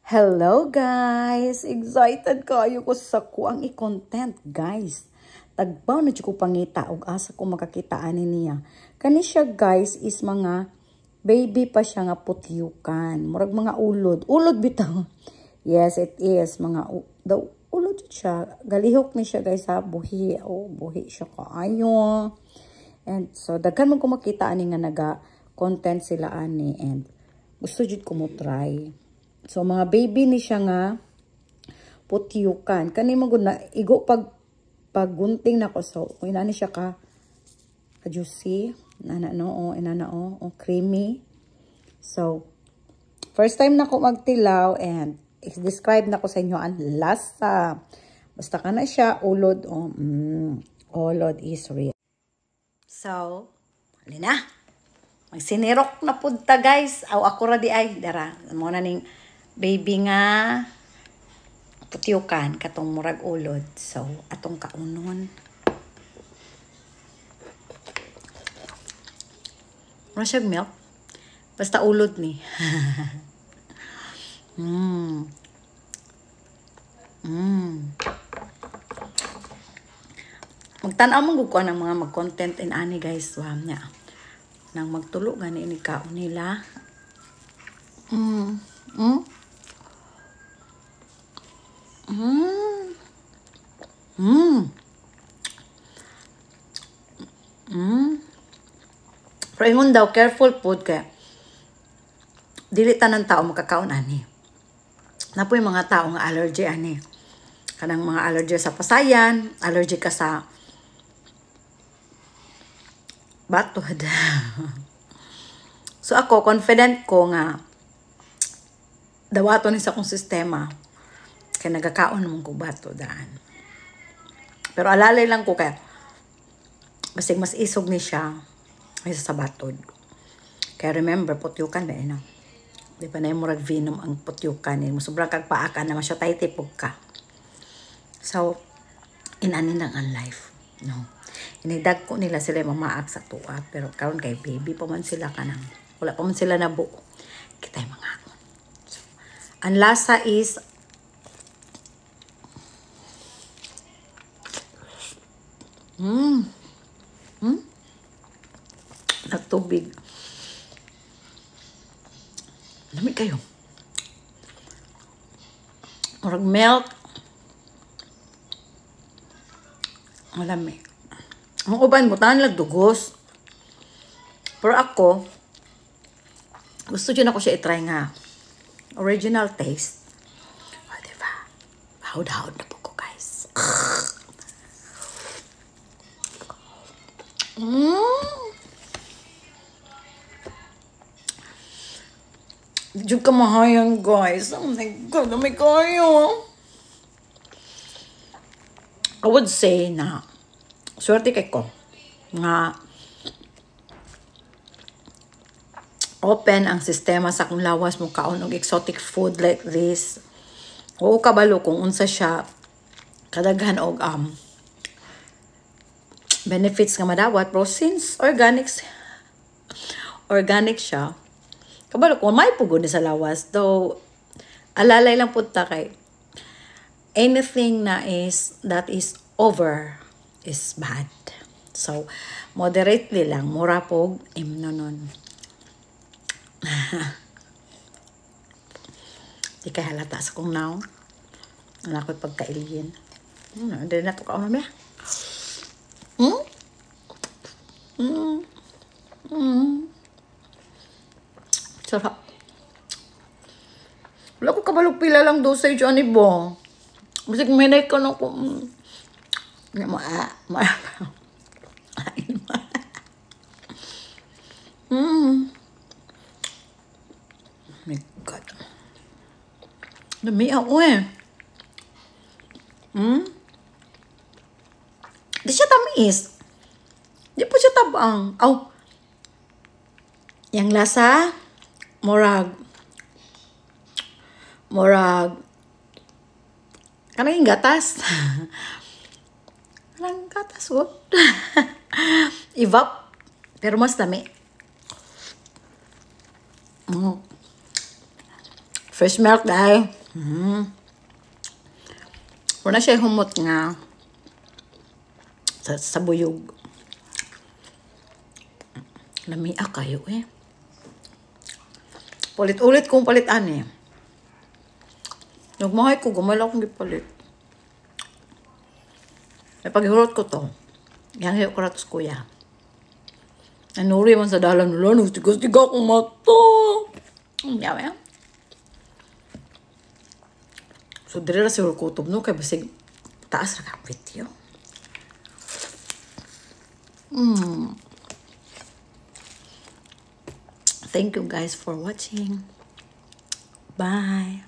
Hello guys! Excited kayo ko sa kuang i-content guys. Tagbaw na ko pangita og asa ko makakitaan niya. Kani siya guys is mga baby pa siya nga putyukan. Murag mga ulod. Ulod bitaw. Yes, it is. Mga ulod siya. Galihok ni siya guys ha. Buhi. Oh, buhi siya kaayo. And so, daghan mo ko makitaan ni nga naga-content sila ani. And gusto jud ko mo try. So, mga baby ni siya nga putyukan. Kani mo na igo paggunting na ko. So, kung inani siya ka-juicy. Creamy. So, first time na ko magtilaw and describe na ko sa inyo ang lasa. Basta ka na siya, ulod. Ulod is real. So, halina. Magsinirok na punta guys. Aw ako ra di ay. Dara, mo na ning baby nga putyukan katong murag ulod. So, atong kaunon. Mura siya milk. Basta ulod ni. Magtanaw mong gukuha ng mga mag-content in ani guys. Wam niya. Nang magtulo gani ini kaon nila. Pero ingon daw, careful food kaya dili tanan tao makakaon ani. Napoy mga tao nga allergy ani. Kanang mga allergy sa pasayan, allergy ka sa batod. So ako, confident ko nga dawato ni sa akong sistema kaya nagakaon naman ko bato daan. Pero alalay lang ko kaya basig mas isog ni siya kaysa sa batod. Kaya remember, putyukan na no? Di ba na yung murag venom ang putyukan. Sobrang kagpaakan naman siya, tayo tipog ka. So, inanin lang ang life. No? Inidag ko nila sila mamaak sa tuwa. Pero karon kay baby pa man sila kanang. Wala pa man sila nabuo. Kita yung mga so, ang lasa is natubig. Lamig kayo. Murag milk. Malamig. Ang uban mo, tahan lang dugos. Pero ako, gusto dyan ako siya itry nga. Original taste. O, diba? Hawd-hawd na po ko, guys. Diyan ka mahayan, guys. Oh my God, oh my God. I would say na swerte kay ko nga open ang sistema sa kung lawas mo kaon og exotic food like this. Oo kabalo kung unsa siya kadaghan og benefits nga madawat, pero since organic siya, kabalo kung may pugod sa lawas, though alalay lang punta kay anything that is over is bad. So, moderately lang. Mura pog imnonon. Di ka halata sa kong naong. Wala ko'y pagkailihin. Hindi na ito kaon na. Sarap. Wala ko kabalog pila lang dosage ani bo. Bisig minay ko na ko. My God. Dami ako eh. Di siya tamis. Di po siya tabang. Yang lasa, morag, kanang gatas. Kanang gatas, what? Evap. Pero mas dami. Fresh milk dahil. Wala siya humot nga sa buyog. Lamia kayo eh. Palit-ulit kong palitan eh. Nagmahay ko, gumala akong gipalit. May paghurot ko to. Yan hiyo ko ratos kuya. Nanuri man sa dalan nila, nagtigas-tiga akong mata. Yaw yan. So, dire na siguro kutob no, kaya basig taas na kapit yun. Thank you guys for watching. Bye.